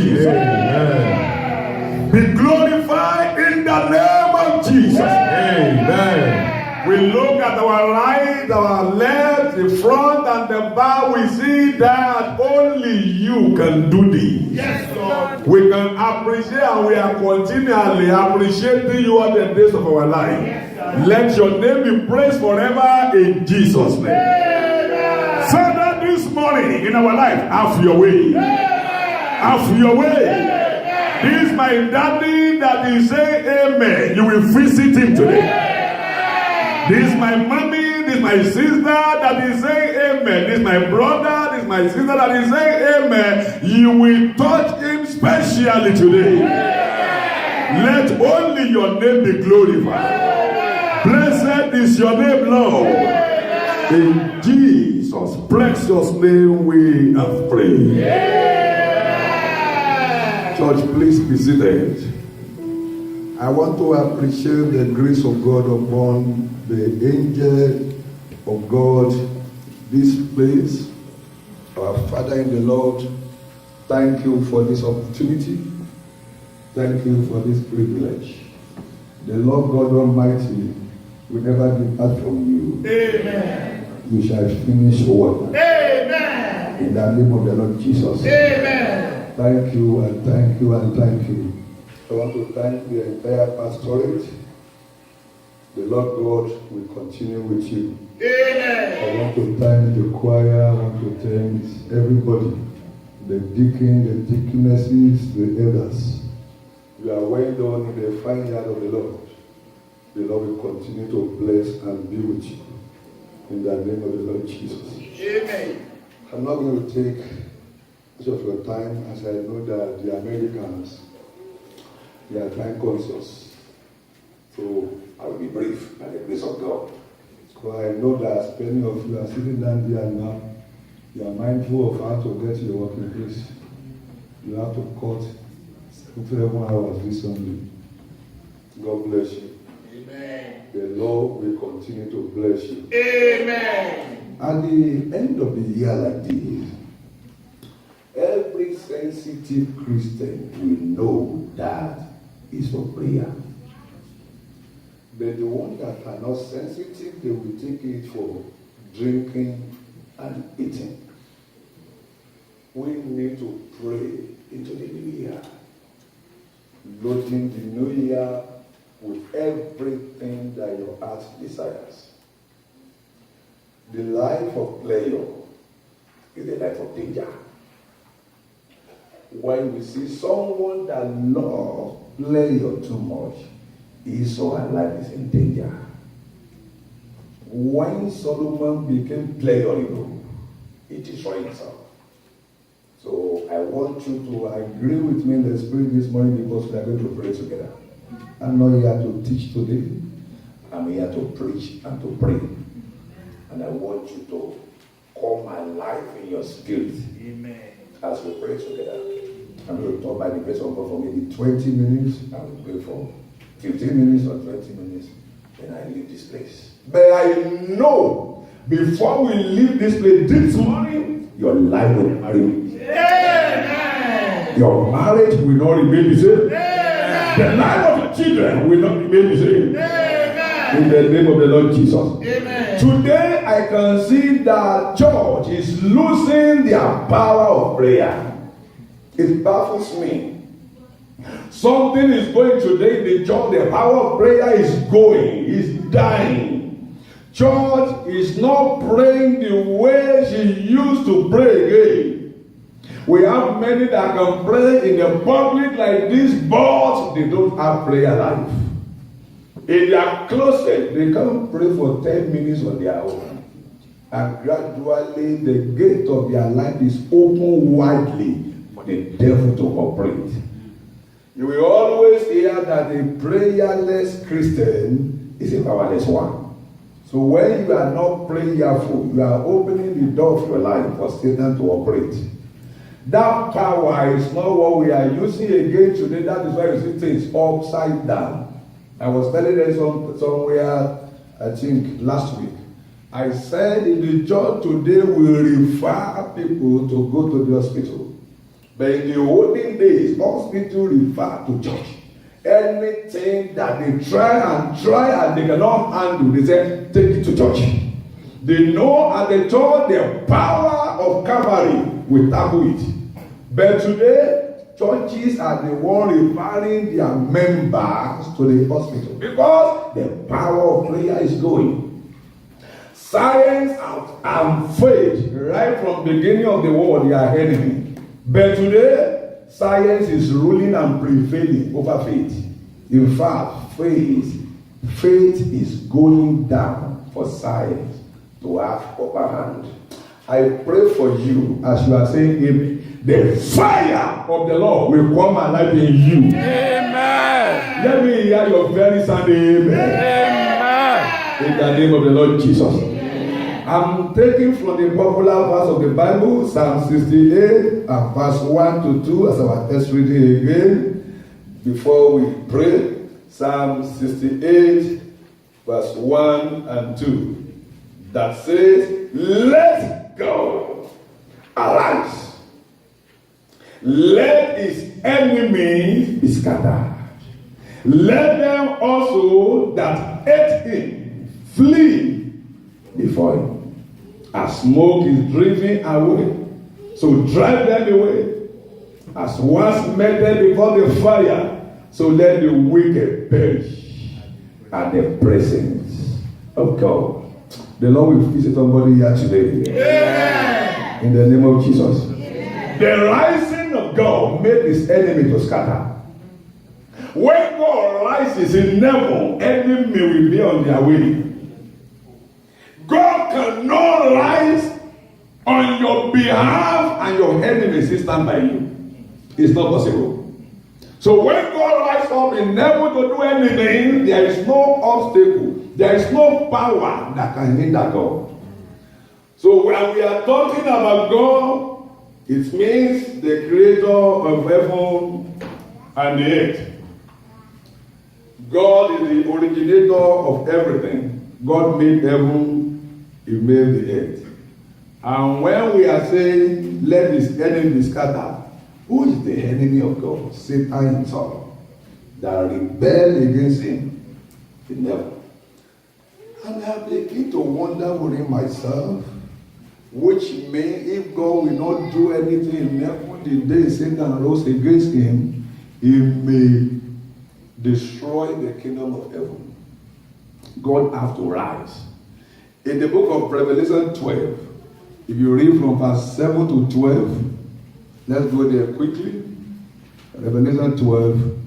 Amen. Be glorified in the name of Jesus. Amen. We look at our right, our left, the front, and the back. We see that only you can do this. Yes, Lord. We can appreciate, and we are continually appreciating you all the days of our life. Yes, let your name be praised forever in Jesus' name. Amen. Father, this morning in our life, have your way. Have your way. This is my daddy that is saying amen. You will visit him today. This is my mommy, this is my sister that is saying amen. This is my brother, this is my sister that is saying amen. You will touch him specially today. Let only your name be glorified. Blessed is your name, Lord. In Jesus' precious name we have prayed. Church, please be seated. I want to appreciate the grace of God upon the angel of God, this place. Our Father in the Lord, thank you for this opportunity. Thank you for this privilege. The Lord God Almighty will never depart from you. Amen. We shall finish well. Amen. In the name of the Lord Jesus. Amen. Thank you and thank you and thank you. I want to thank the entire pastorate. The Lord God will continue with you. Amen. I want to thank the choir. I want to thank everybody. The deacon, the deaconesses, the elders. You are well done in the fine yard of the Lord. The Lord will continue to bless and be with you. In the name of the Lord Jesus. Amen. I'm not going to take much of your time, as I know that the Americans, they are time conscious. So I will be brief by the grace of God. So I know that many of you are sitting down there now. You are mindful of how to get to your working place. You have to cut 7 hours this Sunday. God bless you. Amen. The Lord will continue to bless you. Amen. At the end of the year like this, every sensitive Christian will know that is for prayer. But the ones that are not sensitive, they will take it for drinking and eating. We need to pray into the new year, loading the new year with everything that your heart desires. The life of pleasure is the life of danger. When we see someone that loves pleasure too much, his soul and life is in danger. When Solomon became pleasurable, he destroyed himself. So I want you to agree with me in the spirit this morning, because we are going to pray together. I'm not here to teach today. I'm here to preach and to pray. And I want you to come alive in your spirit. Amen. As we pray together. I'm going to talk by the grace of God for maybe 20 minutes. I will pray for 15 minutes or 20 minutes. Then I leave this place. But I know before we leave this place this morning, your life will never remain. Amen. Your marriage will not remain the same. Amen. The life of your children will not remain the same. Amen. In the name of the Lord Jesus. Amen. Today I can see that church is losing their power of prayer. It baffles me. Something is going today in the church. The power of prayer is going, is dying. Church is not praying the way she used to pray again. We have many that can pray in the public like this, but they don't have prayer life. In their closet, they can't pray for 10 minutes on their own. And gradually the gate of their life is open widely for the devil to operate. You will always hear that a prayerless Christian is a powerless one. So when you are not prayerful, you are opening the door of your life for Satan to operate. That power is not what we are using again today. That is why you see things upside down. I was telling them somewhere, I think last week. I said in the church today we refer people to go to the hospital. But in the olden days, hospital refer to church. Anything that they try and they cannot handle, they say, take it to church. They know at the church the power of Calvary will tackle it. But today, churches are the one referring their members to the hospital because the power of prayer is going. Science and faith, right from the beginning of the world, they are enemy. But today, science is ruling and prevailing over faith. In fact, faith is going down for science to have upper hand. I pray for you as you are saying amen. The fire of the Lord will come alive in you. Amen. Let me hear your very sound amen. Amen. In the name of the Lord Jesus. I'm taking from the popular verse of the Bible, Psalm 68 and verse 1 to 2 as our text reading again. Before we pray, Psalm 68 verse 1 and 2 that says, let God arise. Let his enemies be scattered. Let them also that hate him flee before him. As smoke is driven away, so drive them away. As once met them before the fire, so let the wicked perish at the presence of God. The Lord will visit somebody here today. Yeah. In the name of Jesus. Yeah. The rising of God made his enemy to scatter. When God rises in heaven, enemy will be on their way. God cannot rise on your behalf and your enemies stand by you. It's not possible. So when God rises up in heaven to do anything, there is no obstacle. There is no power that can hinder God. So when we are talking about God, it means the creator of heaven and the earth. God is the originator of everything. God made heaven. He made the earth. And when we are saying, let his enemy be scattered, who is the enemy of God? Satan himself. That rebel against him in heaven. And I begin to wonder within myself, which may, if God will not do anything in heaven, the day Satan rose against him, he may destroy the kingdom of heaven. God has to rise. In the book of Revelation 12, if you read from verse 7 to 12, let's go there quickly. Revelation 12,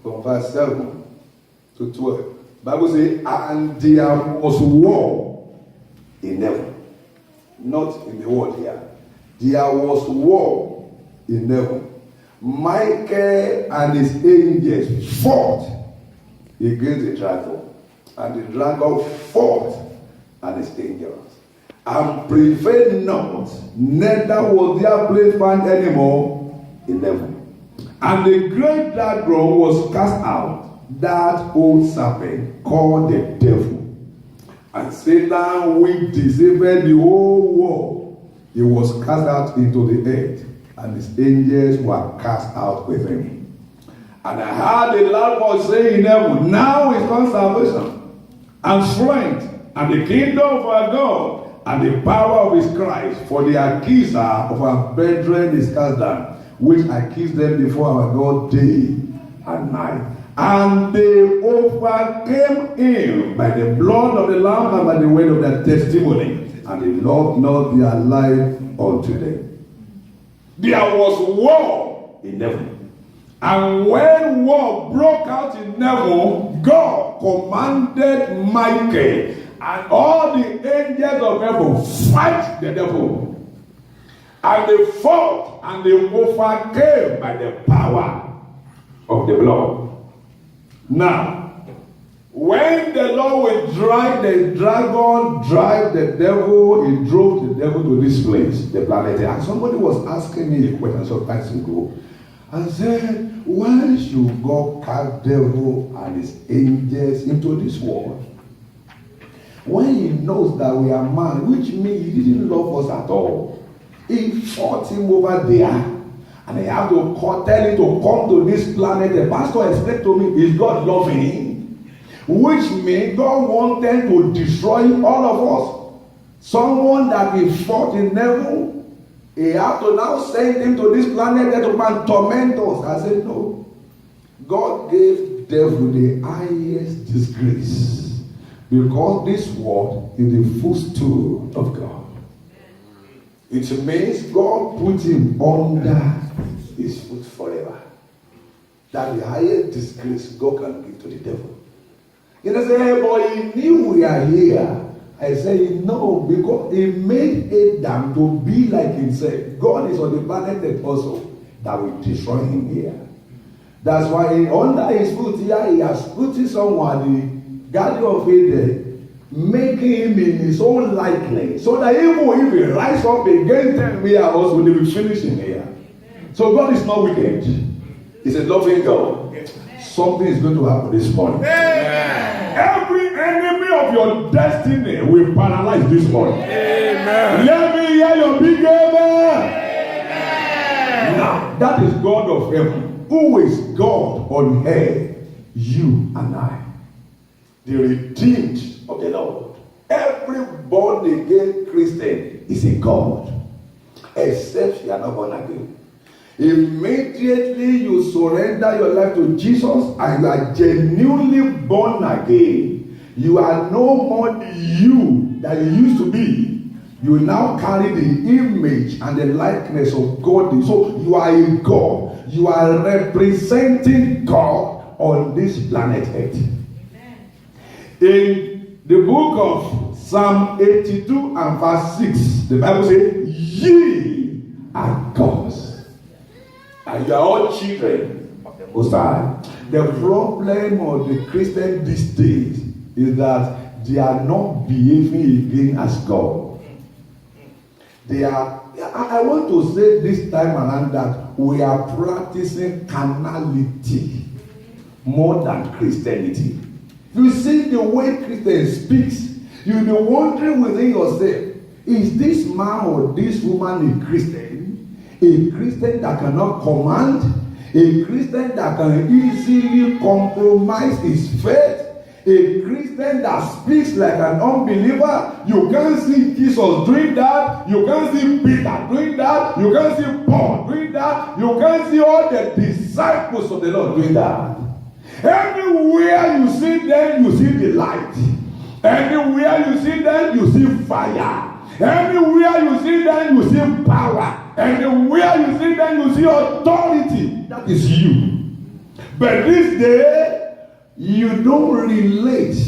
from verse 7 to 12. Bible says, and there was war in heaven. Not in the world here. There was war in heaven. Michael and his angels fought against the dragon. And the dragon fought and his angels. And prevailed not, neither was their place found anymore in heaven. And the great dragon was cast out, that old serpent called the devil. And Satan, which deceived the whole world, he was cast out into the earth, and his angels were cast out with him. And I heard a loud voice saying in heaven, now is come salvation, and strength, and the kingdom of our God, and the power of his Christ, for the accuser of our brethren is cast down, which accused them before our God day and night. And they overcame him by the blood of the Lamb and by the word of their testimony, and they loved not their life unto them. There was war in heaven. And when war broke out in heaven, God commanded Michael And all the angels of heaven fight the devil. And they fought and they overcame by the power of the blood. Now, when the Lord will drive the dragon, drive the devil, he drove the devil to this place, the planet. And somebody was asking me a question some time ago. And said, why should God cast devil and his angels into this world? When he knows that we are man, which means he didn't love us at all. He fought him over there. And he had to tell him to come to this planet. The pastor explained to me, is God loving him? Which means God wanted to destroy all of us. Someone that he fought in heaven, he had to now send him to this planet to come and torment us. I said, no. God gave devil the highest disgrace. Because this world is the footstool of God. It means God put him under his foot forever. That's the highest disgrace God can give to the devil. You know, say, hey boy, he knew we are here. I say, no, because he made Adam to be like himself. God is on the planet also that will destroy him here. That's why under his foot here, he has put someone, the guardian of Eden, making him in his own likeness, so that even if he rise up against them, we are also will be finishing here. So God is not wicked. He's a loving God. Something is going to happen this morning. Every enemy of your destiny will paralyze this morning. Amen. Let me hear your big amen. Now, that is God of heaven. Who is God on earth? You and I. The redeemed of the Lord. Every born again Christian is a God, except you are not born again. Immediately you surrender your life to Jesus and you are genuinely born again, you are no more the you that you used to be. You now carry the image and the likeness of God. So you are a God. You are representing God on this planet Earth. In the book of Psalm 82 and verse 6, the Bible says, ye are gods, and you are all children of the Most High. The problem of the Christian these days is that they are not behaving again as God. They are, I want to say this time around that we are practicing carnality more than Christianity. You see the way Christian speaks, you'll be wondering within yourself, is this man or this woman a Christian? A Christian that cannot command? A Christian that can easily compromise his faith? A Christian that speaks like an unbeliever? You can't see Jesus doing that. You can't see Peter doing that. You can't see Paul doing that. You can't see all the disciples of the Lord doing that. Anywhere you see them, you see the light. Anywhere you see them, you see fire. Anywhere you see them, you see power. Anywhere you see them, you see authority. That is you. But this day, you don't relate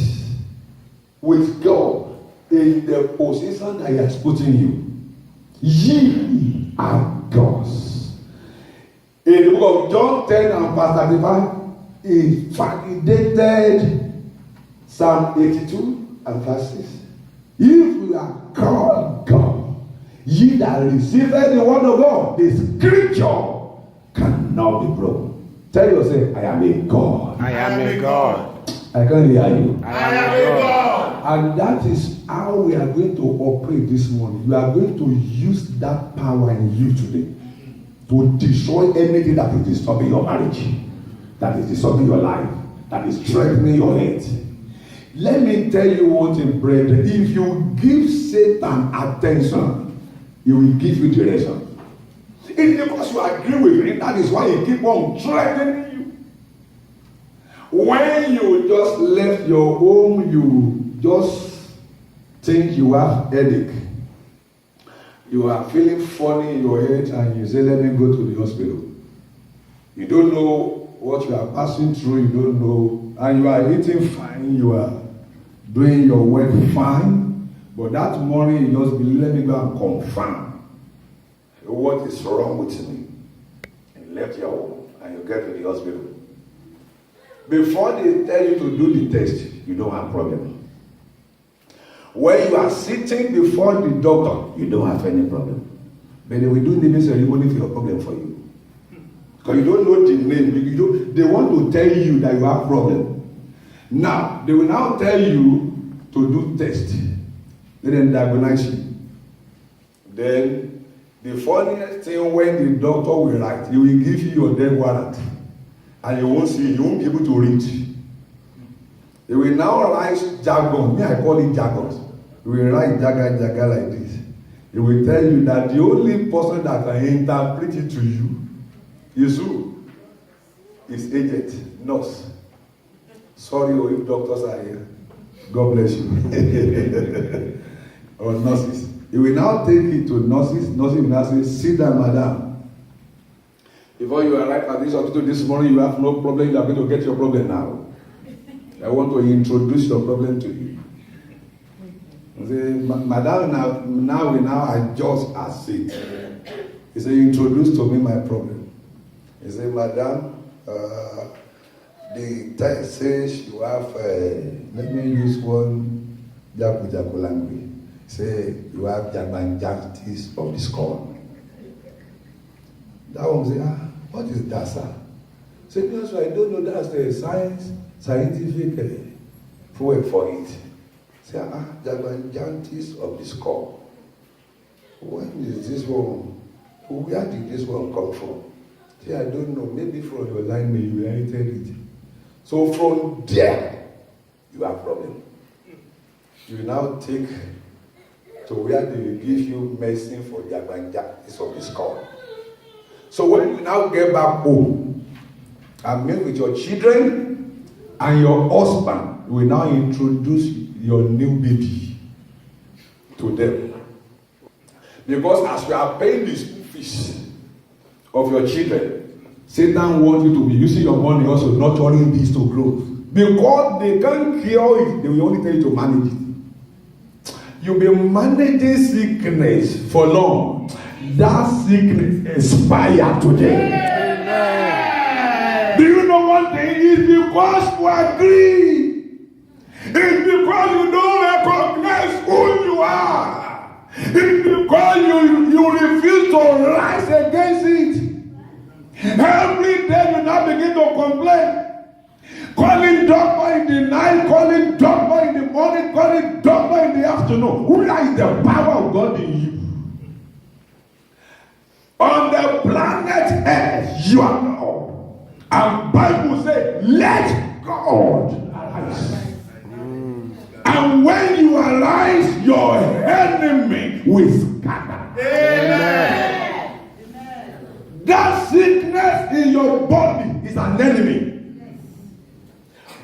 with God in the position that He has put in you. Ye are gods. In the book of John 10 and verse 35, he validated Psalm 82 and verse 6. If you are called God, ye that received the word of God, the scripture cannot be broken. Tell yourself, I am a God. I am a God. I can't hear you. I am a God. And that is how we are going to operate this morning. You are going to use that power in you today to destroy anything that is disturbing your marriage, that is disturbing your life, that is threatening your health. Let me tell you one thing, brethren. If you give Satan attention, he will give you direction. It's because you agree with him. That is why he keep on threatening you. When you just left your home, you just think you have headache. You are feeling funny in your head and you say, let me go to the hospital. You don't know what you are passing through, you don't know, and you are eating fine, you are doing your work fine, but that morning you just believe, let me go and confirm what is wrong with me. And you left your home and you get to the hospital. Before they tell you to do the test, you don't have problem. When you are sitting before the doctor, you don't have any problem. But they will do naming ceremony for your problem for you. Because you don't know the name. They want to tell you that you have problem. Now, they will now tell you to do test. Let them diagnose you. Then, the funniest thing when the doctor will write, he will give you your death warrant. And you won't see, you won't be able to read. He will now write jargon. Me, I call it jargon. He will write jaga like this. He will tell you that the only person that can interpret it to you is who? Is agent, nurse. Sorry if doctors are here. God bless you. Or nurses. He will now take it to nurses. Nurses will now say, sit down, madam. Before you arrive at this hospital this morning, you have no problem. You are going to get your problem now. I want to introduce your problem to you. He said, madam, now we adjust our seat. He said, introduce to me my problem. He said, madam, the text says you have, let me use one Jaku language. Say, you have jagbanjantis of the skull. That one say, what is that, sir? Say, because I don't know, that's the scientific fuel for it. Say, jagbanjantis of the skull. When is this one? Where did this one come from? Say, I don't know, maybe from your line, maybe you inherited it. So from there, you have problem. You now take to where they will give you medicine for jagbanjantis of the skull. So when you now get back home and meet with your children and your husband, you will now introduce your new baby to them. Because as you are paying the school fees of your children, Satan wants you to be using your money also nurturing this to grow. Because they can't cure it, they will only tell you to manage it. You'll be managing sickness for long. That sickness expire today. Amen. Do you know one thing? It's because you agree. It's because you don't recognize who you are. It's because you refuse to rise against it. Every day you now begin to complain. Calling doctor in the night, calling doctor in the morning, calling doctor in the afternoon. Where is the power of God in you? On the planet Earth, you are God. And Bible says, let God arise. And when you arise, your enemy will scatter. Amen. That sickness in your body is an enemy.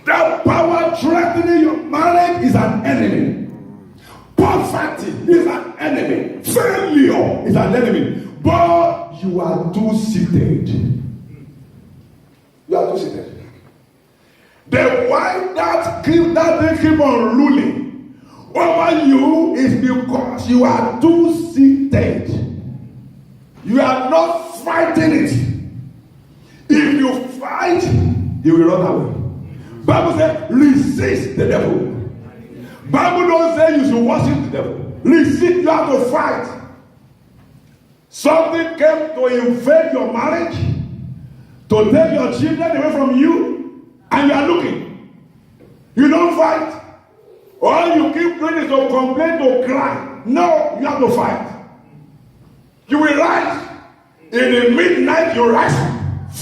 That power threatening your marriage is an enemy. Poverty is an enemy. Failure is an enemy. But you are too seated. You are too seated. The why that thing keep on ruling over you is because you are too seated. You are not fighting it. If you fight, you will run away. Bible says, resist the devil. Bible don't say you should worship the devil. Resist, you have to fight. Something came to invade your marriage, to take your children away from you, and you are looking. You don't fight. All you keep doing is to complain, to cry. No, you have to fight. You will rise. In the midnight, you rise.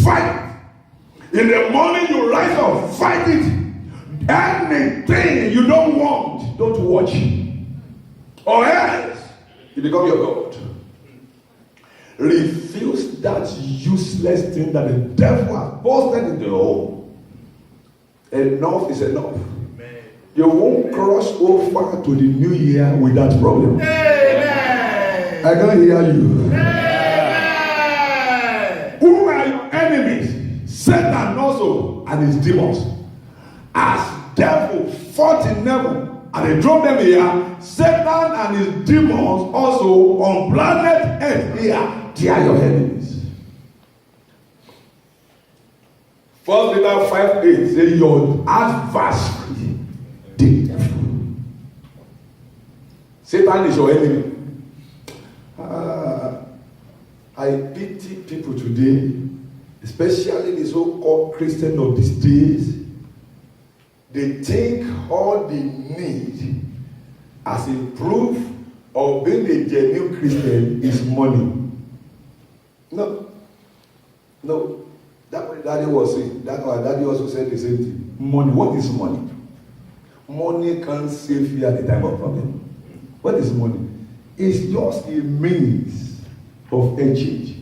Fight. In the morning, you rise up. Fight it. Anything you don't want, don't watch. Or else, you become your God. Refuse that useless thing that the devil has posted in the home. Enough is enough. Amen. You won't cross over to the new year with that problem. Amen. I can't hear you. Amen. Who are your enemies? Satan also and his demons. As devil fought in heaven and they drove them here. Satan and his demons also on planet Earth here. They are your enemies. 1 Peter 5:8 say your adversary, the devil. Satan is your enemy. I pity people today, especially the so-called Christians of these days. They think all they need as a proof of being a genuine Christian is money. No. That's what Daddy was saying. That's why Daddy also said the same thing. Money. What is money? Money can't save you at the time of problem. What is money? It's just a means of exchange.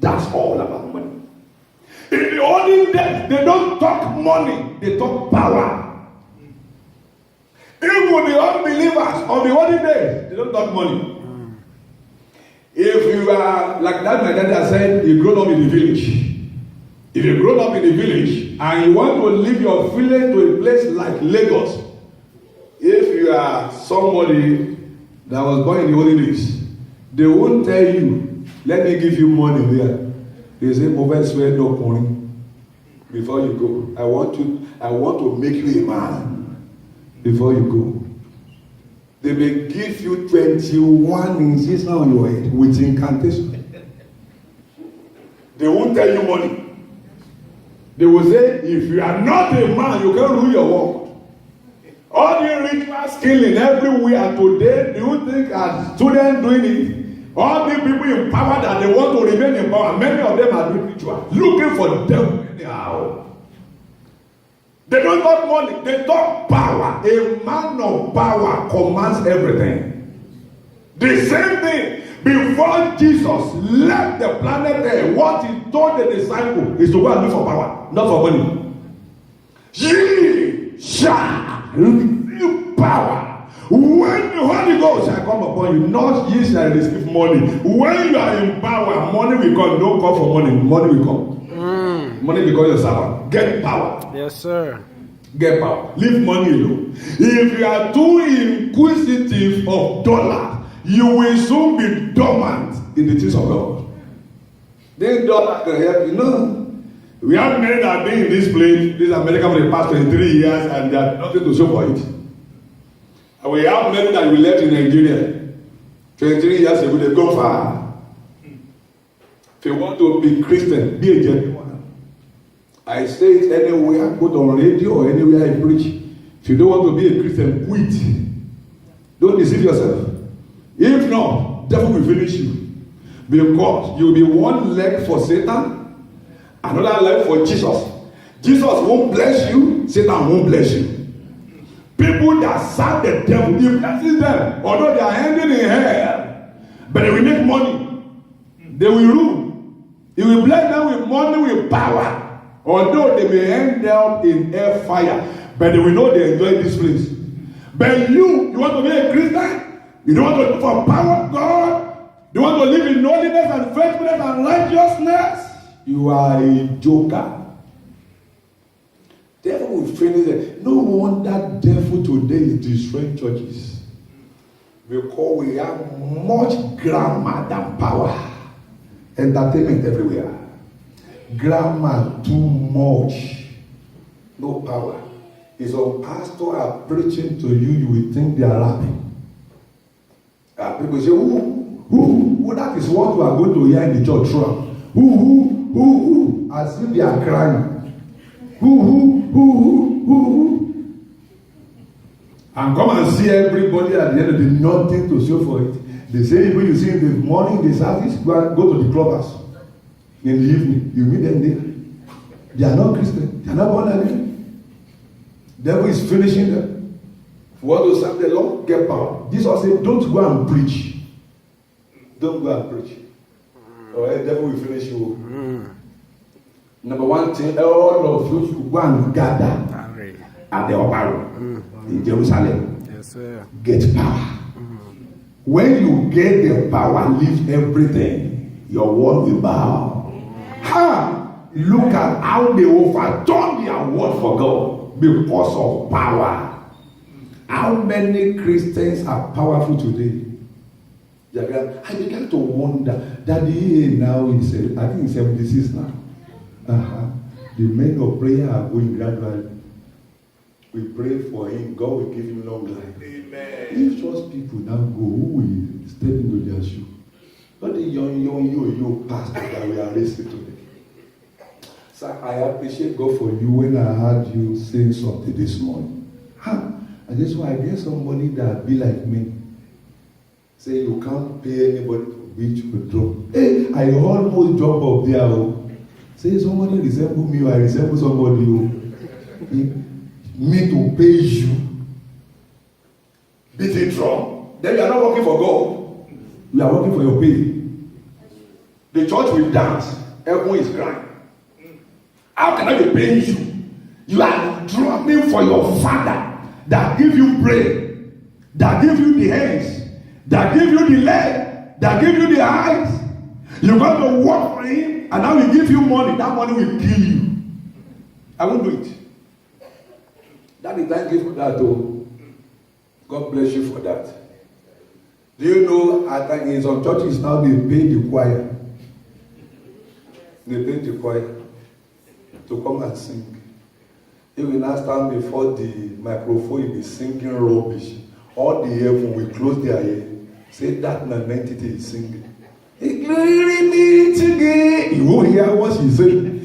That's all about money. In the olden days, they don't talk money, they talk power. Even the unbelievers of the olden days, they don't talk money. If you are like that, my dad said, you grow up in the village. If you grow up in the village and you want to leave your village to a place like Lagos, if you are somebody that was born in the olden days, they won't tell you, let me give you money there. They say, mobile swear no money before you go. I want to make you a man before you go. They may give you 21 inches on your head with incantation. They won't tell you money. They will say, if you are not a man, you can't rule your world. All the ritual skilling everywhere today, do you think as students doing it? All the people in power that they want to remain in power, many of them are doing ritual, looking for the devil anyhow. They don't talk money, they talk power. A man of power commands everything. The same thing, before Jesus left the planet Earth, what he told the disciples is to go and look for power, not for money. Ye shall receive power when the Holy Ghost shall come upon you. Not ye shall receive money. When you are in power, money will come. Don't call for money. Money will come. Money becomes your servant. Get power. Yes, sir. Get power. Leave money alone. If you are too inquisitive of dollars, you will soon be dormant in the things of God. This dollar can help you. No. We have many that have been in this place, this America for the past 23 years, and they have nothing to show for it. And we have many that we left in Nigeria 23 years ago. They go far. If you want to be Christian, be a genuine one. I say it anywhere, put on radio or anywhere I preach. If you don't want to be a Christian, quit. Don't deceive yourself. If not, devil will finish you. Because you will be one leg for Satan, another leg for Jesus. Jesus won't bless you, Satan won't bless you. People that serve the devil, he blesses them, although they are ending in hell. But they will make money. They will rule. He will bless them with money, with power. Although they may end up in hell fire, but they will know they enjoy this place. But you want to be a Christian? You don't want to look for power of God? You want to live in holiness and faithfulness and righteousness? You are a joker. Devil will finish it. No wonder devil today is destroying churches. Because we have much grammar than power. Entertainment everywhere. Grammar too much. No power. If some pastors are preaching to you, you will think they are rapping. People say, who, that is what you are going to hear in the church. Who, as if they are crying. Who. And come and see everybody at the end of the day, nothing to show for it. They say, when you see in the morning, the service, go to the clubbers. In the evening, you meet them there. They are not Christian. They are not born again. Devil is finishing them. Want to serve the Lord? Get power. Jesus said, don't go and preach. Don't go and preach. Or the devil will finish you. Number one thing, all of you should go and gather at the upper room in Jerusalem. Yes, sir. Get power. When you get the power, leave everything. Your word will bow. Look at how they overturn their word for God because of power. How many Christians are powerful today? I began to wonder. Daddy now is, I think he's 76 now. The men of prayer are going gradually. We pray for him. God will give him long life. Amen. If such people now go, who will step into their shoe? Not the young pastor that we are raising today. Sir, I appreciate God for you when I heard you saying something this morning. I just want to get somebody that be like me. Say you can't pay anybody for which you drop. Hey, I almost drop up there. Oh. Say somebody resemble me or I resemble somebody. Oh. Me to pay you. Beat it drum. Then you are not working for God. You are working for your pay. The church will dance. Everyone is crying. How can I be paying you? You are drumming for your father that give you brain, that give you the hands, that give you the leg, that give you the eyes. You got to work for him, and now he give you money. That money will kill you. I won't do it. That is thank you for that, though. God bless you for that. Do you know, I think in some churches now they pay the choir. They pay the choir to come and sing. If we now stand before the microphone, you'll be singing rubbish. All the heaven will close their ear. Say that non-entity is singing. Glory be to God. You won't hear what she said.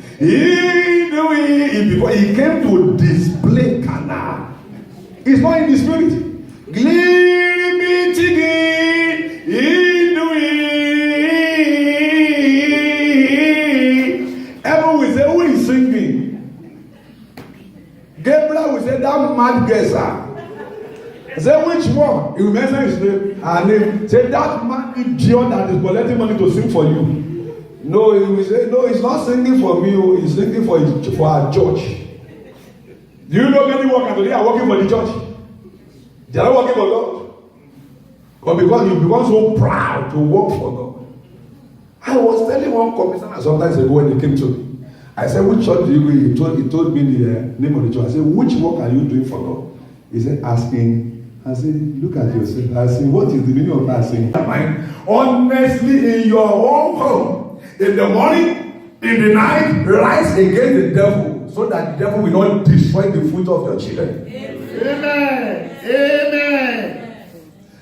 Before he came to display Cana. It's not in the spirit. Glory be to God. Everyone will say, who is singing? Gabriel will say, that mad guesser. Say, which one? He will mention his name. Her name. Say, that man idiot that is collecting money to sing for you. No, he will say, no, he's not singing for me. He's singing for our church. Do you know many workers today are working for the church? They are not working for God. But because you become so proud to work for God. I was telling one commissioner sometimes ago when he came to me. I said, which church do you go? He told me the name of the church. I said, which work are you doing for God? He said, asking. I said, look at yourself. I said, what is the meaning of asking? Honestly, in your own home, in the morning, in the night, rise against the devil so that the devil will not destroy the fruit of your children. Amen. Amen.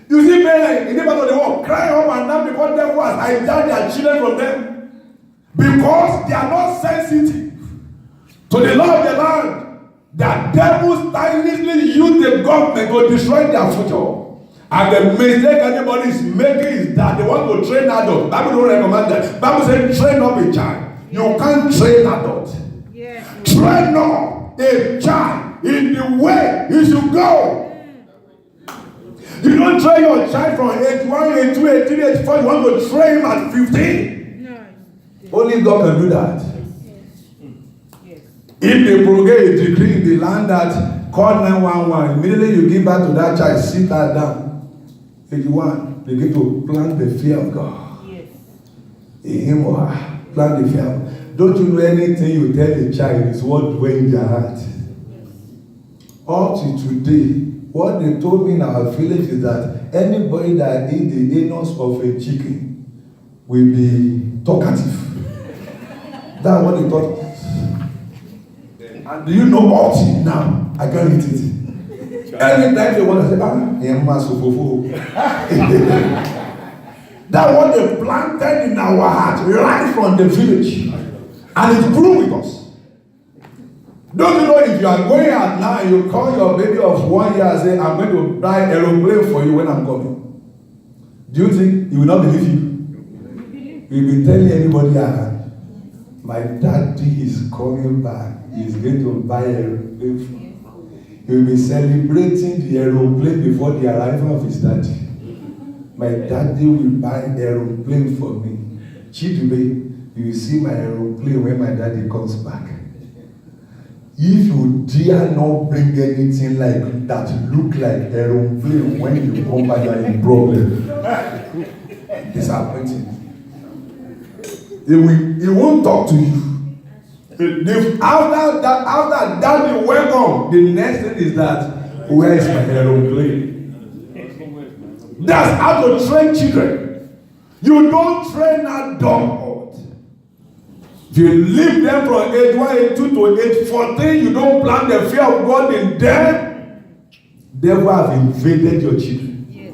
You see, parents in the part of the world crying up and down because the devil has hijacked their children from them because they are not sensitive to the law of the land. The devil stylishly use the government to destroy their future. And the mistake anybody is making is that they want to train adults. Bible don't recommend that. Bible says train up a child. You can't train adults. Yes. Train up a child in the way he should go. You don't train your child from age 1, age 2, age 3, age 4. You want to train him at 15. No. Only God can do that. If they promulgate a decree in the land that call 911, immediately you give back to that child, sit her down. 81, begin to plant the fear of God. Yes. In him or her, plant the fear of God. Don't you know anything you tell a child is what dwells in their heart? Yes. Up to today, what they told me in our village is that anybody that eats the anus of a chicken will be talkative. That's what they taught us. And do you know all things now? I can't eat it. Anytime they want to say, that's what they planted in our heart right from the village. And it grew with us. Don't you know if you are going out now and you call your baby of 1 year and say, I'm going to buy an aeroplane for you when I'm coming? Do you think he will not believe you? He will be telling anybody, my daddy is coming back. He's going to buy an aeroplane for me. He will be celebrating the aeroplane before the arrival of his daddy. My daddy will buy an aeroplane for me. Chidube, you will see my aeroplane when my daddy comes back. If you dare not bring anything like that look like aeroplane when you come back, you are in problem. Disappointing. He won't talk to you. After daddy welcome, the next thing is that Where is my aeroplane? That's how to train children. You don't train adults. If you leave them from age 1, age 2 to age 14, you don't plant the fear of God in them, devil have invaded your children. Yes.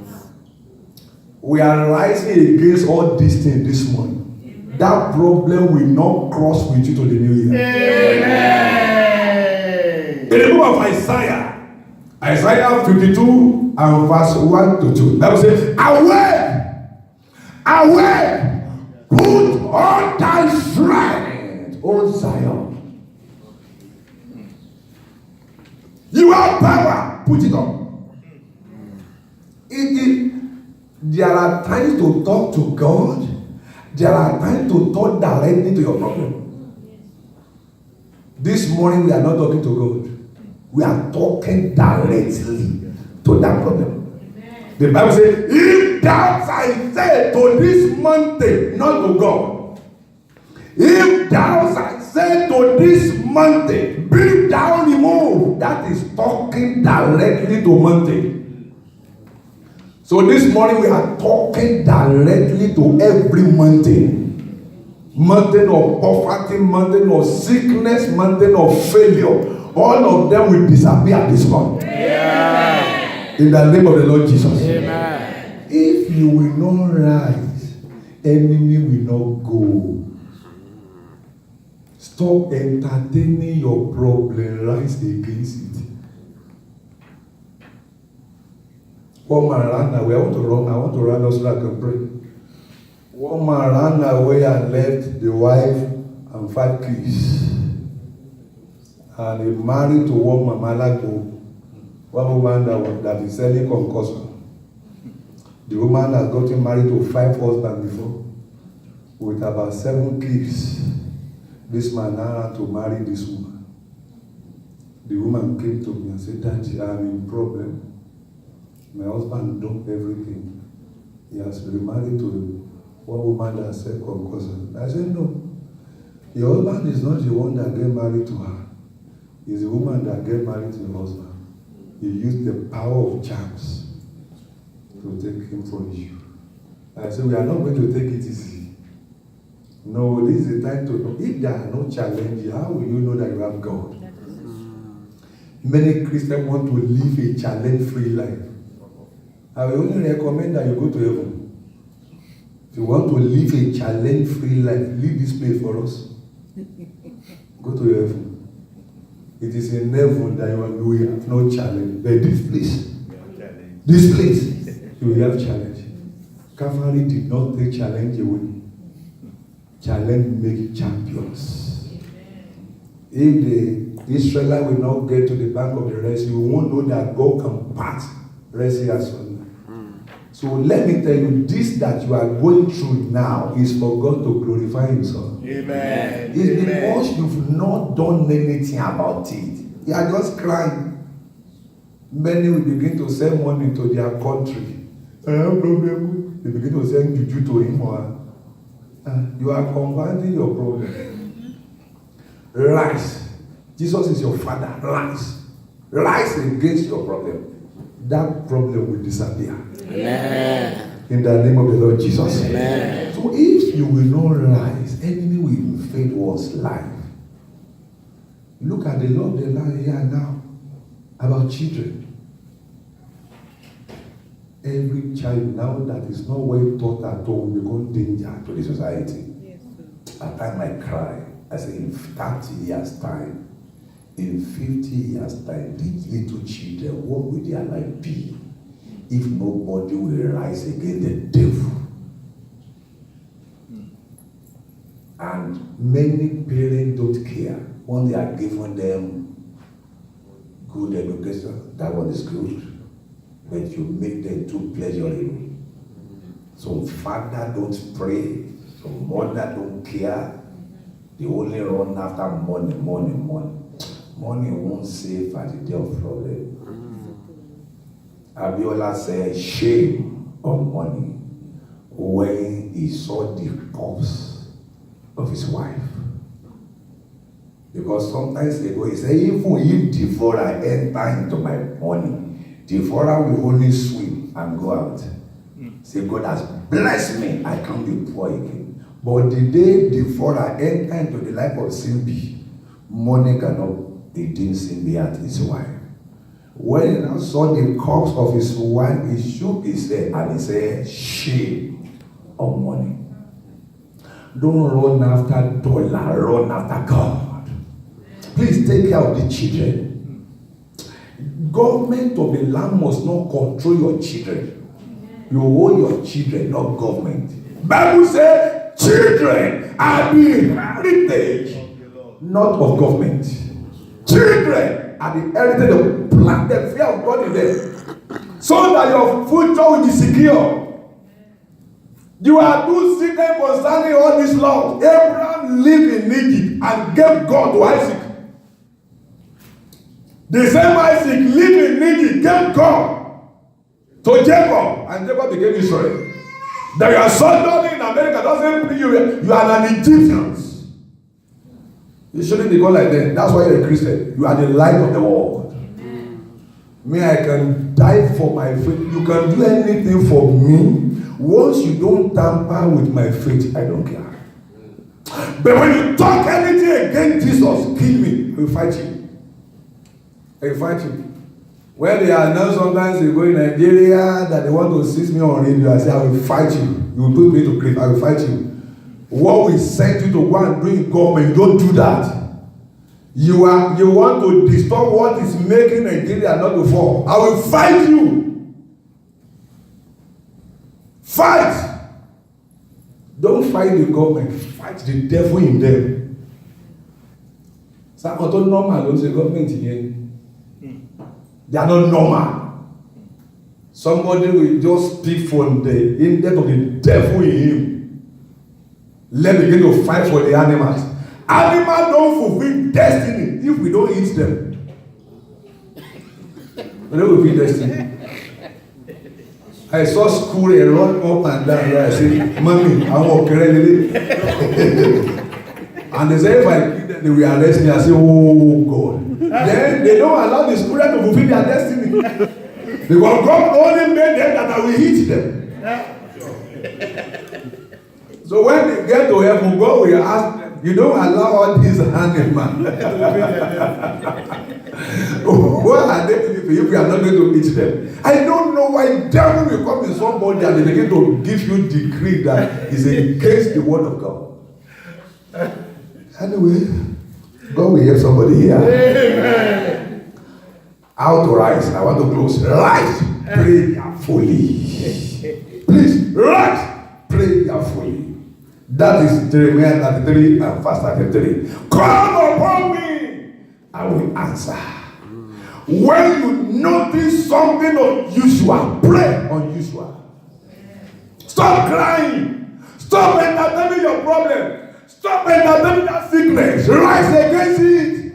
We are rising against all these things this morning. Amen. That problem will not cross with you to the new year. Amen. In the book of Isaiah 52 and verse 1 to 2. That will say, awake, awake, put on thy strength, O Zion. You have power, put it on. There are times to talk to God. There are times to talk directly to your problem. This morning we are not talking to God. We are talking directly to that problem. Amen. The Bible says, if thou shalt say to this mountain, not to God, if thou shalt say to this mountain, be thou removed, that is talking directly to mountain. So this morning we are talking directly to every mountain. Mountain of poverty, mountain of sickness, mountain of failure. All of them will disappear this month. Yeah. In the name of the Lord Jesus. Amen. If you will not rise, enemy will not go. Stop entertaining your problem. Rise against it. One man ran away. I want to run us so I can pray. One man ran away and left the wife and 5 kids. And he married to one Mama Lagbo, one woman that is selling concussion. The woman has gotten married to 5 husbands before, with about 7 kids. This man now had to marry this woman. The woman came to me and said, Daddy, I'm in problem. My husband dumped everything. He has remarried to one woman that said concussion. I said, no. Your husband is not the one that get married to her. He's the woman that get married to your husband. He used the power of charms to take him from you. I said, we are not going to take it easy. No, this is the time to know. If there are no challenges, how will you know that you have God? Many Christians want to live a challenge-free life. I will only recommend that you go to heaven. If you want to live a challenge-free life, leave this place for us. Go to heaven. It is in heaven that you have no challenge. But this place, you will have challenge. Calvary did not take challenge away. Challenge make champions. If the Israelites will not get to the bank of the Red Sea, you won't know that God can part Red Sea as well. So let me tell you, this that you are going through now is for God to glorify Himself. Amen. It's because you've not done anything about it. You are just crying. Many will begin to send money to their country. I have problem. They begin to send juju to him or her. You are compounding your problem. Rise. Jesus is your father. Rise. Rise against your problem. That problem will disappear. Amen. In the name of the Lord Jesus. Amen. So if you will not rise, enemy will invade one's life. Look at the law of the land here now about children. Every child now that is not well taught at all will become danger to the society. Yes, at time I cry, I say in 30 years time, in 50 years time, these little children, what will their life be if nobody will rise against the devil? And many parents don't care when they are giving them good education. That one is good, but you make them too pleasurable. Some father don't pray, some mother don't care. They only run after money. Money won't save at the day of problem. Abiola said, shame on money when he saw the corpse of his wife. Because sometimes ago he said, even if devourer enter into my money, devourer will only swim and go out. Say, God has blessed me, I can't be poor again. But the day devourer enter into the life of Simbi, money cannot redeem Simbi and his wife. When he now saw the corpse of his wife, he shook his head and he said, shame of money. Don't run after dollar, run after God. Please take care of the children. Government of the land must not control your children. You own your children, not government. Bible says children are the heritage, not of government. Children are the heritage of plant the fear of God in them, so that your future will be secure. You are too secret concerning all these laws. Abraham lived in Egypt and gave God to Isaac. The same Isaac lived in Egypt, gave God to Jacob, and Jacob became Israel. That you are sojourning in America doesn't mean you are an Egyptian. You shouldn't be called like that. That's why you're a Christian. You are the light of the world. Me, I can die for my faith. You can do anything for me. Once you don't tamper with my faith, I don't care. But when you talk anything against Jesus, kill me. I will fight you. I will fight you. When they announce sometimes they go in Nigeria that they want to seize me on radio, I say, I will fight you. You will put me to grief. I will fight you. What we sent you to go and do in government, you don't do that. You want to disturb what is making Nigeria not to fall. I will fight you. Fight. Don't fight the government. Fight the devil in them. Some are not normal. Don't say government here. They are not normal. Somebody will just speak from the index of the devil in him. Let me begin to fight for the animals. Animals don't fulfill destiny if we don't eat them. They don't fulfill destiny. I saw school and run up and down here. I said, Mommy, I want to and they say, if I kill them, they will arrest me. I say, oh God. Then they don't allow the students to fulfill their destiny. Because God only made them that I will hit them. So when they get to heaven, God will ask them, you don't allow all these animals. What are they doing if you are not going to eat them? I don't know why devil will come in somebody and they begin to give you decree that is against the word of God. Anyway, God will help somebody here. Amen. How to rise? I want to close. Rise prayerfully. Please, rise prayerfully. That is Jeremiah 33 and verse 33. Call upon me, I will answer. When you notice something unusual, pray unusual. Stop crying. Stop entertaining your problem. Stop entertaining that sickness. Rise against it.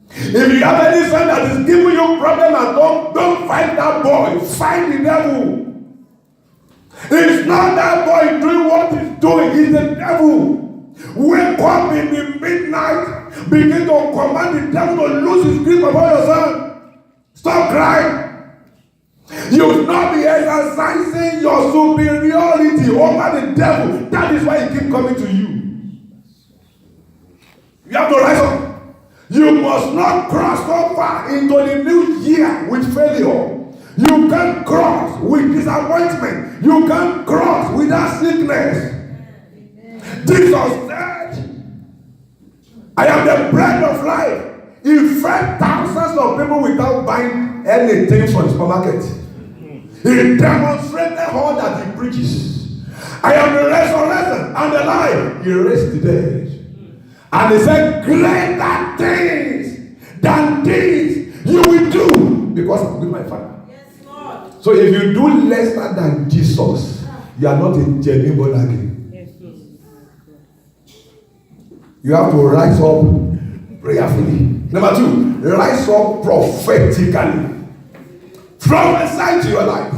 If you have any son that is giving you problem at home, don't fight that boy. Fight the devil. It's not that boy doing what he's doing. It's the devil. Wake up in the midnight. Begin to command the devil to lose his grip upon your son. Stop crying. You will not be exercising your superiority over the devil. That is why he keeps coming to you. You have to rise up. You must not cross over into the new year with failure. You can't cross with disappointment. You can't cross with that sickness. Jesus said, I am the bread of life. He fed thousands of people without buying anything from the supermarket. He demonstrated all that he preaches. I am the resurrection and the life. He raised the dead. And he said, greater things than these you will do because I'm with my Father. Yes, Lord. So if you do lesser than Jesus, you are not a genuine born again. Yes, Lord. You have to rise up prayerfully. Number 2, rise up prophetically. Prophesy to your life.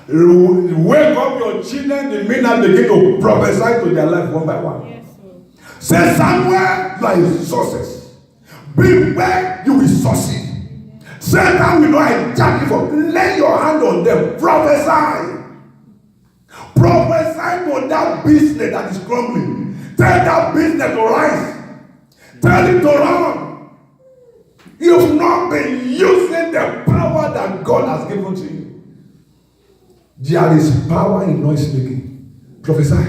Wake up your children, the men begin to prophesy to their life one by one. Yes, Lord. Say somewhere you are a success. Be where you will succeed. Satan will not hijack you from. Lay your hand on them. Prophesy. Prophesy to that business that is crumbling. Tell that business to rise. Tell it to run. You've not been using the power that God has given to you. There is power in noise making. Prophesy.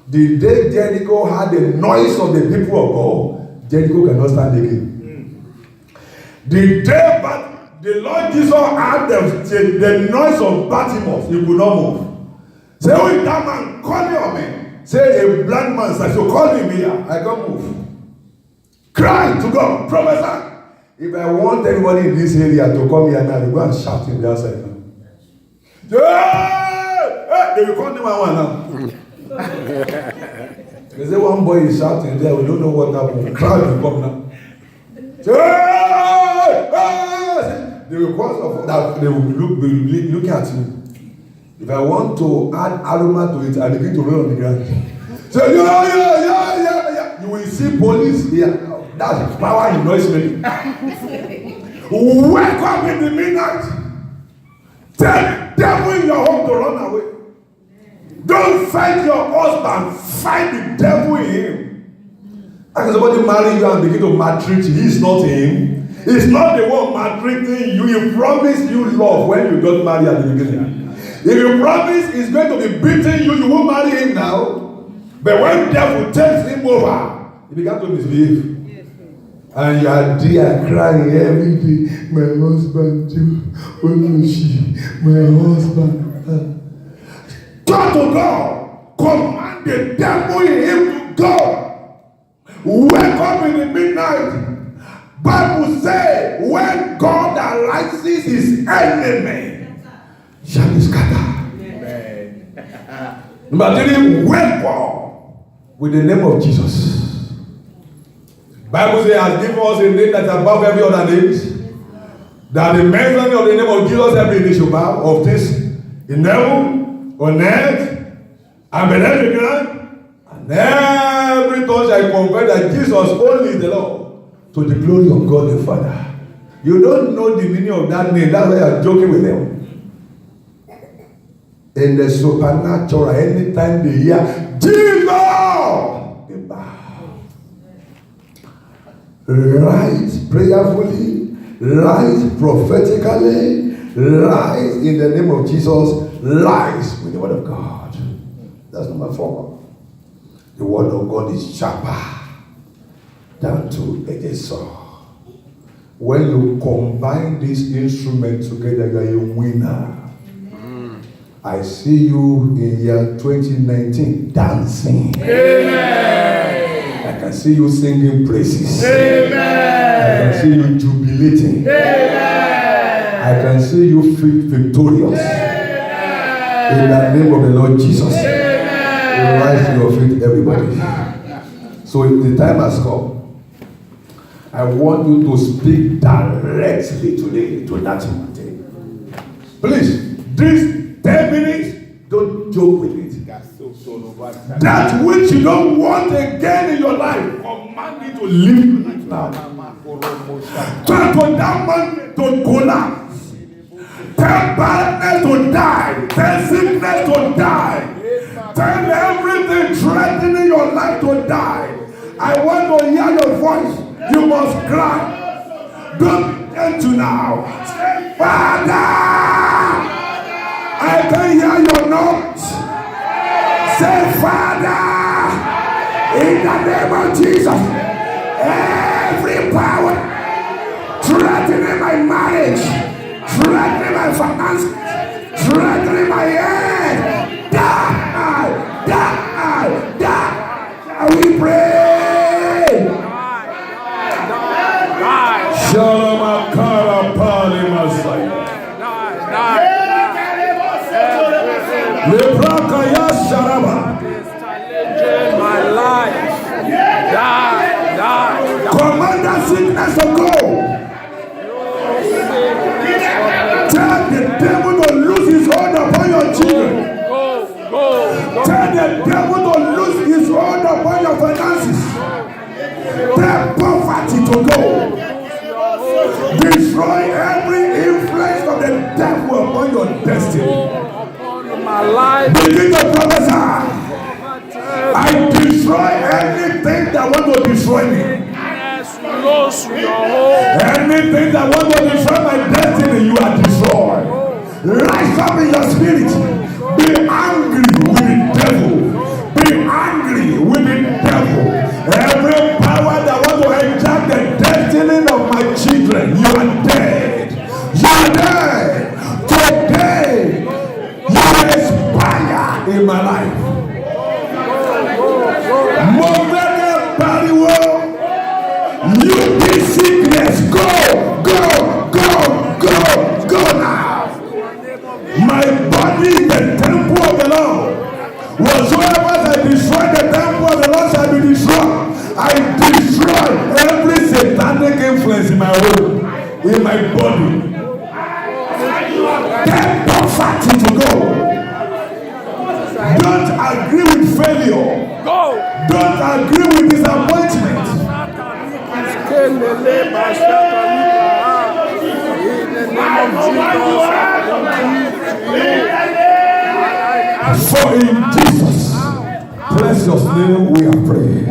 The day Jericho had the noise of the people of God, Jericho cannot stand again. The day but the Lord Jesus had the noise of Bartimaeus, he could not move. Say, who is that man? Call your man. Say, a blind man said, so call him here. I can't move. Cry to God. Prophesy. If I want everybody in this area to come here now, they go and shout in the outside now. Hey! They will call them one now. They say one boy is shouting there, we don't know what happened. Crowd will come now. Hey! Hey! They will cause that they will be looking at you. If I want to add aroma to it, I begin to roll on the ground. Say, yeah. You will see police here. That's power in noise making. Wake up in the midnight. Tell the devil in your home to run away. Don't fight your husband. Fight the devil in him. How can somebody marry you and begin to maltreat you? He's not him. He's not the one maltreating you. He promised you love when you got married at the beginning. If you promise he's going to be beating you, you won't marry him now. But when the devil takes him over, he began to misbehave. And you are there crying every day. My husband too. Where is she? My husband. Go to God. Command the devil in him to go. Wake up in the midnight. Bible says when God arises his enemy shall be scattered. Number 3, wake up with the name of Jesus. Bible says has given us a name that is above every other name. That the mention of the name of Jesus every knee shall bow of this in heaven, on earth, and beneath the ground, and every tongue shall confess that Jesus only is the Lord, to the glory of God the Father. You don't know the meaning of that name. That's why you are joking with them. In the supernatural, anytime they hear Jesus, they bow. Rise prayerfully, rise prophetically, rise in the name of Jesus, rise with the word of God. That's number 4. The word of God is sharper than two-edged sword. When you combine these instruments together, you are a winner. I see you in year 2019 dancing. Amen. I can see you singing praises. Amen. I can see you jubilating. Amen. I can see you victorious. Amen. In the name of the Lord Jesus. Amen. Rise to your feet, everybody. So if the time has come, I want you to speak directly today to that mountain. Please, this 10 minutes, don't joke with it. That which you don't want again in your life, command it to leave right now. Tell to that man to collapse. Tell barrenness to die. Tell sickness to die. Tell everything threatening your life to die. I want to hear your voice. You must cry. Don't get to now. Say, Father! I can hear your notes. Say, Father, in the name of Jesus, every power threatening my marriage, threatening my finance, threatening my head, die. We pray. Shalom Akara Pali Messiah. My life. Die. Command that sickness to go. Tell the devil to lose his hold upon your children. Go. Tell the devil to lose his hold upon your finances. authority to go. Destroy every influence of the devil upon your destiny. Upon my life. Begin to prophesy. I destroy anything that want to destroy me. Lose your hold. Anything that want to destroy my destiny, you are destroyed. Rise up in your spirit. Be angry with the devil. Be angry with the devil. Every power that want to hijack the destiny of my children, you are dead. You are dead. Today, you expire in my life. You be sickness, go now. My body is the temple of the Lord. Whatsoever that destroy the temple of the Lord shall be destroyed. I destroy every satanic influence in my home, in my body. Tell poverty to go. Don't agree with failure. Go. Don't agree with disappointment. In the name of Jesus. For in Jesus' precious name we are praying.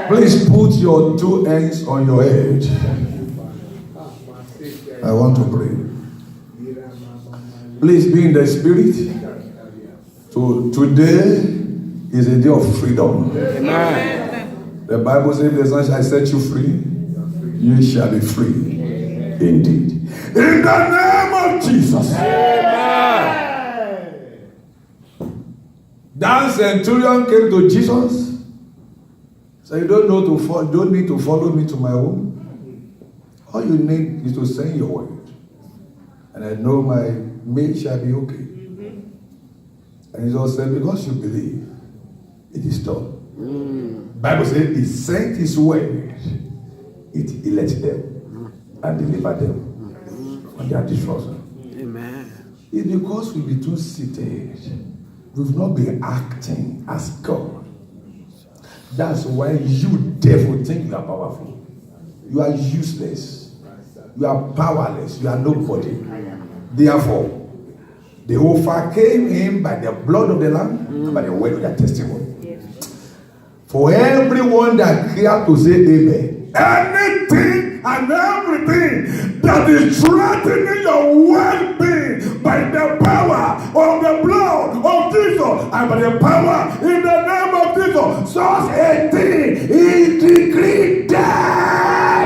Please put your two hands on your head. I want to pray. Please be in the spirit. So today is a day of freedom. Amen. The Bible says, the Son shall set you free, you shall be free indeed. In the name of Jesus. Amen. That centurion came to Jesus. So you don't need to follow me to my home. All you need is to send your word. And I know my maid shall be okay. And Jesus said, because you believe, it is done. Bible says he sent his word, it healed them and delivered them from their destruction. Amen. It's because we've been too seated, we've not been acting as God. That's why you devil think you are powerful. You are useless. You are powerless. You are nobody. Therefore, they overcame him by the blood of the Lamb and by the word of their testimony. For everyone that cares to say amen, anything and everything that is threatening your well-being by the power of the blood of Jesus and by the power in the name of Jesus, such a thing is decreed dead.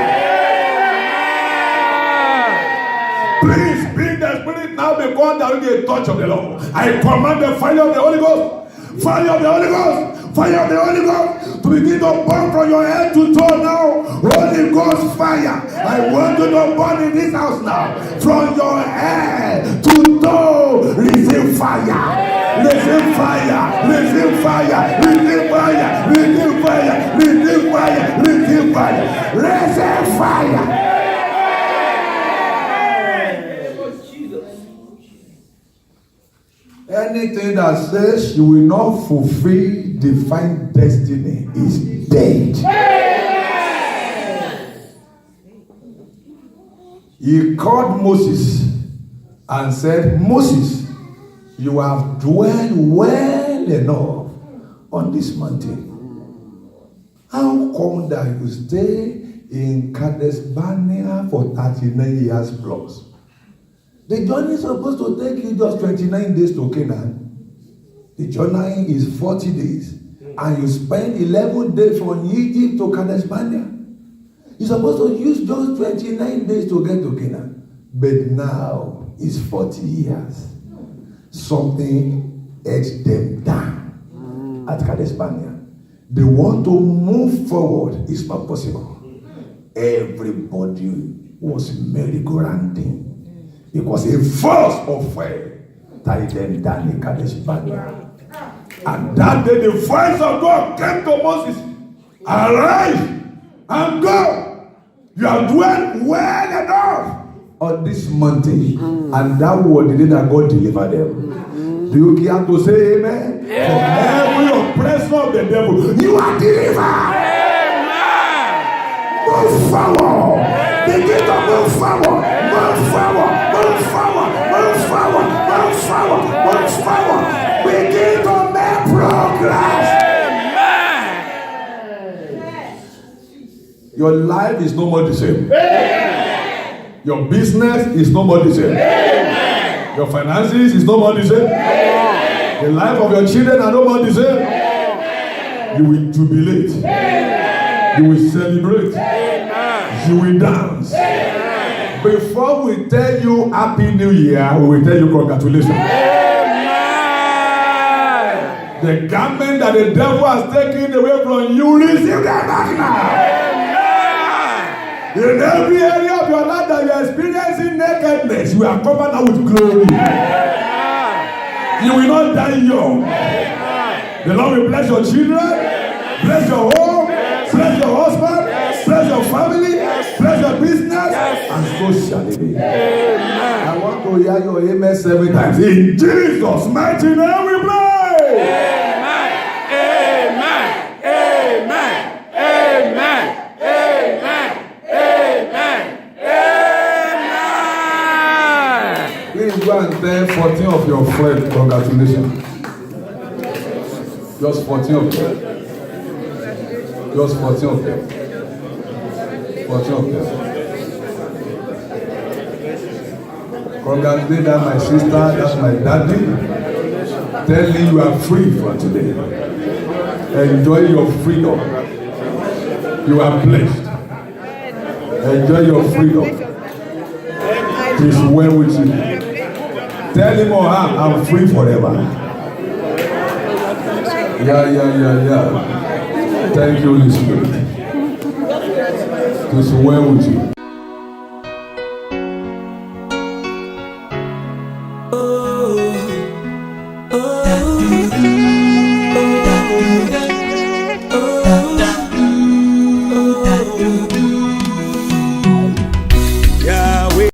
Please be in the spirit now because there will be a touch of the Lord. I command the fire of the Holy Ghost. Fire of the Holy Ghost. Fire of the Holy Ghost to begin to burn from your head to toe now. Holy Ghost fire. I want you to burn in this house now. From your head to toe, receive fire. Receive fire. Receive fire. Receive fire. Receive fire. Receive fire. Receive fire. Receive fire. Anything that says you will not fulfill divine destiny is dead. He called Moses and said, Moses, you have dwelled well enough on this mountain. How come that you stay in Kadesh Barnea for 39 years plus? The journey is supposed to take you just 29 days to Canaan. The journey is 40 days. And you spend 11 days from Egypt to Kadesh Barnea. You're supposed to use just 29 days to get to Canaan. But now it's 40 years. Something edged them down at Kadesh Barnea. They want to move forward. It's not possible. Everybody was merry-go-rounding. Because a force of fire tied them down in Kadesh Barnea. And that day the voice of God came to Moses. Arise and go. You have dwelt well enough on this mountain. And that word the day that God delivered them. Do you care to say amen? Yeah. From every oppression of the devil, you are delivered. Amen. move forward. Begin to move forward. Move forward. Move forward. Move forward. Move forward. Move forward. Begin to make progress. Your life is no more the same. Your business is no more the same. Your finances is no more the same. The life of your children are no more the same. You will jubilate. You will celebrate. You will dance. Before we tell you Happy New Year, we will tell you congratulations. The garment that the devil has taken away from you, receive them back now. In every area of your life that you are experiencing nakedness, you are covered now with glory. You will not die young. The Lord will bless your children, bless your home, bless your husband, bless your family, bless your business, and so shall it be. I want to hear your amen 7 times. In Jesus' mighty name we pray. Please go and tell 14 of your friends congratulations. Just 14 of them. Just 14 of them. 14 of them. Congratulate that my sister, that's my daddy. Tell me you are free from today. Enjoy your freedom. You are blessed. Enjoy your freedom. It is well with you. Tell him or her, I'm free forever. Yeah. Thank you, Holy Spirit. It is well with you.